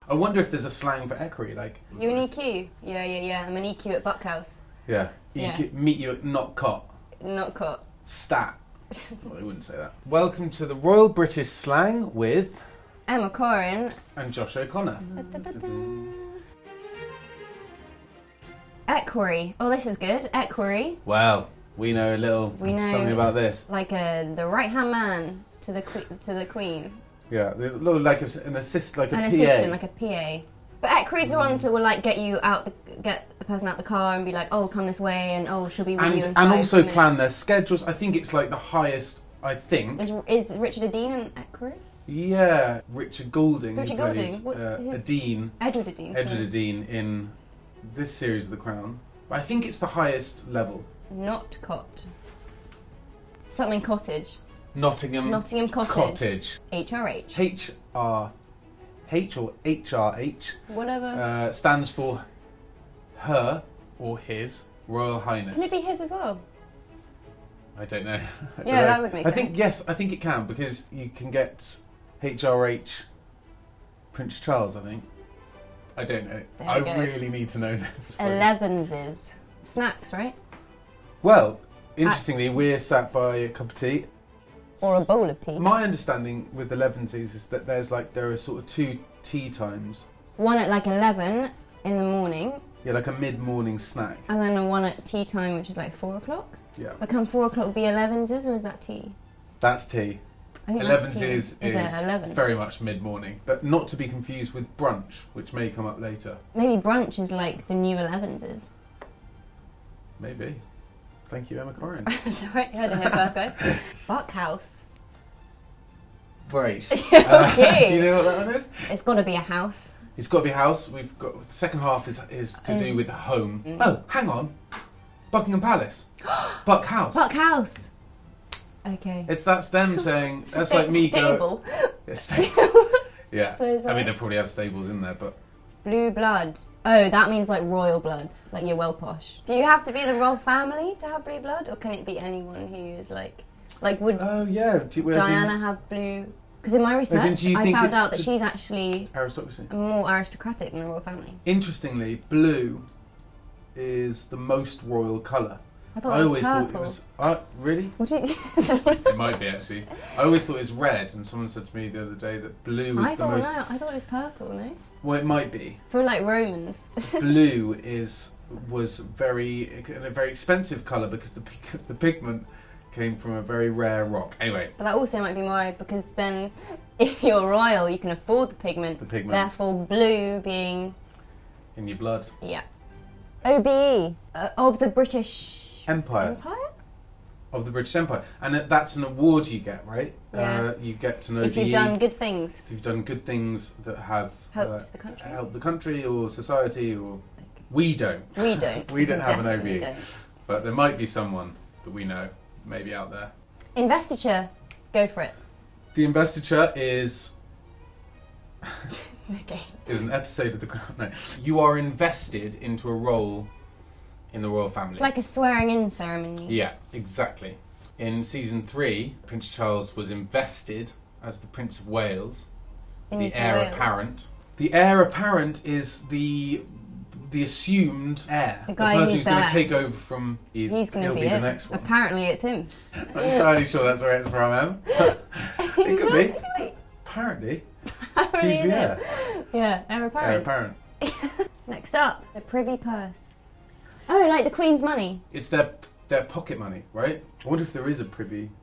I wonder if there's a slang for equerry, like... You an EQ? Yeah. I'm an EQ at Buckhouse. Yeah. Yeah. Meet you at not cot. Not caught. Stat. Well, they wouldn't say that. Welcome to the Royal British Slang with... Emma Corrin. And Josh O'Connor. Equerry. Oh, this is good. Equerry. Well, we know something about this. Like the right-hand man to the queen. Yeah, like an assist, like a PA. An assistant, like a PA. But equerries are ones that will like get a person out the car and be like, oh, come this way, and oh, she'll be with you in 5 and also minutes. plan their schedules. I think it's like the highest. I think is Richard a Dean an equerry? Yeah, Richard Goulding. Richard Goulding. What's his? A Dean. Edward a Dean. Edward a Dean in this series of The Crown. I think it's the highest level. Not cot. Something cottage. Nottingham Cottage. HRH. H or HRH. Whatever. Stands for Her or His Royal Highness. Can it be his as well? I don't know. That would make sense. I think it can, because you can get HRH Prince Charles, I think. I don't know. I really need to know this. Elevenses. Snacks, right? Well, interestingly, we're sat by a cup of tea. Or a bowl of tea. My understanding with Elevenses is that there are sort of 2 tea times. One at like 11 in the morning. Yeah, like a mid-morning snack. And then one at tea time, which is like 4 o'clock. Yeah. But can 4 o'clock be Elevenses, or is that tea? That's tea. Elevenses is very much mid-morning, but not to be confused with brunch, which may come up later. Maybe brunch is like the new Elevenses. Maybe. Thank you, Emma Corrin. Sorry, I didn't hear first, guys. Buckhouse. Great. Okay. Do you know what that one is? It's got to be a house. It's got to be a house. We've got the second half is to do with home. Oh, hang on. Buckingham Palace. Buckhouse. Buckhouse. Okay. That's them saying, that's like me Stable. Yeah, stable. Yeah. So I mean, they probably have stables in there, but... Blue blood. Oh, that means like royal blood. Like you're well posh. Do you have to be the royal family to have blue blood? Or can it be anyone who is like would Diana have blue... Because in my research, I found out that she's actually aristocracy, more aristocratic than the royal family. Interestingly, blue is the most royal colour. I always thought it was... Really? Would you... It might be, actually. I always thought it was red, and someone said to me the other day that blue is the most... I thought it was purple, no? Well, it might be. For like Romans. Blue was a very expensive colour because the pigment came from a very rare rock. Anyway. But that also might be why, because then if you're royal, you can afford the pigment. Therefore, blue being... in your blood. Yeah. OBE. Of the British... Empire? Of the British Empire. And that's an award you get, right? Yeah. You get an OBE. If you've done good things. If you've done good things that have... helped the country. Helped the country or society or... We don't. We don't. We don't have an OBE. Don't. But there might be someone that we know, maybe out there. Investiture. Go for it. The investiture is... Okay. Is an episode of The Crown. No. You are invested into a role in the royal family. It's like a swearing-in ceremony. Yeah, exactly. In season 3, Prince Charles was invested as the Prince of Wales, the heir apparent. The heir apparent is the assumed heir. The guy person who's going to take over from... He's going to be the next one. Apparently it's him. I'm entirely sure that's where it's from, Em. It could be. Apparently. He's the heir. Yeah, heir apparent. Heir apparent. Next up, the privy purse. Oh, like the Queen's money. It's their pocket money, right? I wonder if there is a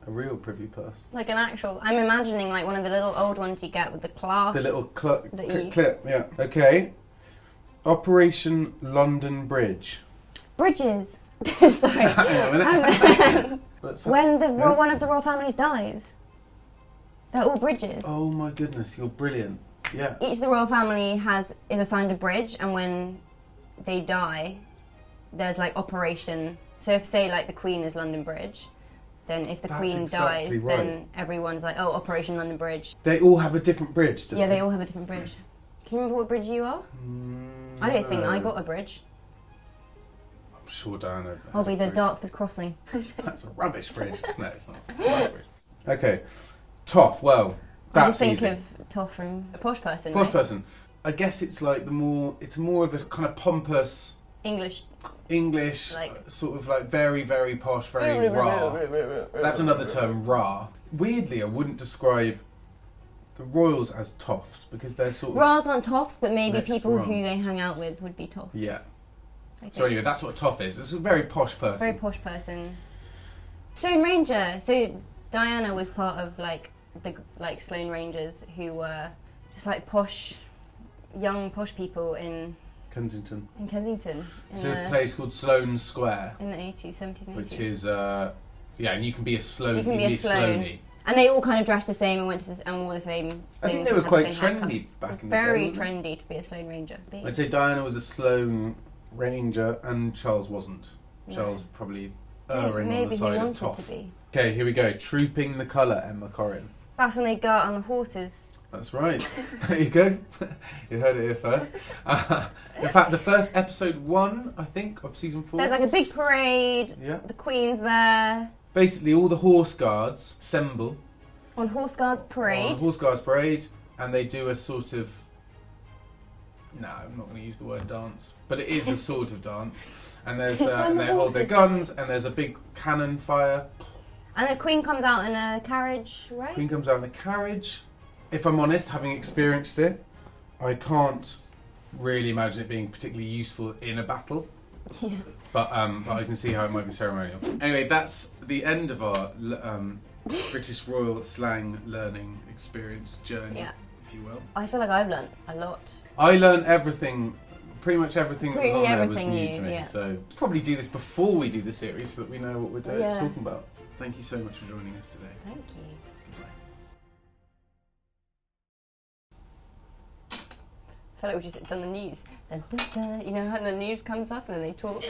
real privy purse. Like an actual... I'm imagining like one of the little old ones you get with the clasp. The little clip, yeah. Okay. Operation London Bridge. Bridges. Sorry. Hang on a minute. When one of the royal families dies, they're all bridges. Oh my goodness, you're brilliant. Yeah. Each of the royal family is assigned a bridge, and when they die, there's like operation. So if say like the Queen is London Bridge, then if the Queen dies, right, then everyone's like, oh, Operation London Bridge. They all have a different bridge, do they? Yeah, they all have a different bridge. Can you remember what bridge you are? I don't think I got a bridge. I'm sure Diana... I'll be the Dartford Crossing. That's a rubbish bridge. No, it's not. It's a nice bridge. Okay. Toff, well, that's I just think easy. of Toff from a posh person. Posh right? person. I guess it's like it's more of a kind of pompous English, like, sort of like very, very posh, very raw. That's another term, raw. Weirdly, I wouldn't describe the royals as toffs because they're sort of... Royals aren't toffs, but maybe people who they hang out with would be toffs. Yeah. So anyway, that's what a toff is. It's a very posh person. It's a very posh person. Sloane Ranger. So Diana was part of like the Sloane Rangers who were just like young posh people in Kensington. It's a place called Sloane Square. In the 80s, 70s and 80s. Which is, and you can be a Sloane. You can be a Sloane. And they all kind of dressed the same and went to and wore the same things. I think they were quite trendy back in the day. Very trendy to be a Sloane Ranger. I'd say Diana was a Sloane Ranger and Charles wasn't. Charles probably erring on the side of toff. Okay, here we go. Trooping the colour, Emma Corrin. That's when they go out on the horses. That's right. There you go. You heard it here first. In fact, the first episode 1, I think, of season 4. There's like a big parade. Yeah. The Queen's there. Basically, all the horse guards assemble. On Horse Guards Parade. And they do a sort of... No, I'm not going to use the word dance. But it is a sort of dance. And there's and they hold their guns, and there's a big cannon fire. And the Queen comes out in a carriage, right? Queen comes out in a carriage. If I'm honest, having experienced it, I can't really imagine it being particularly useful in a battle. Yeah. But I can see how it might be ceremonial. Anyway, that's the end of our British Royal Slang learning experience journey, if you will. I feel like I've learnt a lot. I learned everything, pretty much everything that was on there was new to me. Yeah. So probably do this before we do the series so that we know what we're talking about. Thank you so much for joining us today. Thank you. I feel like we've just done the news. Dun, dun, dun. You know how the news comes up and then they talk?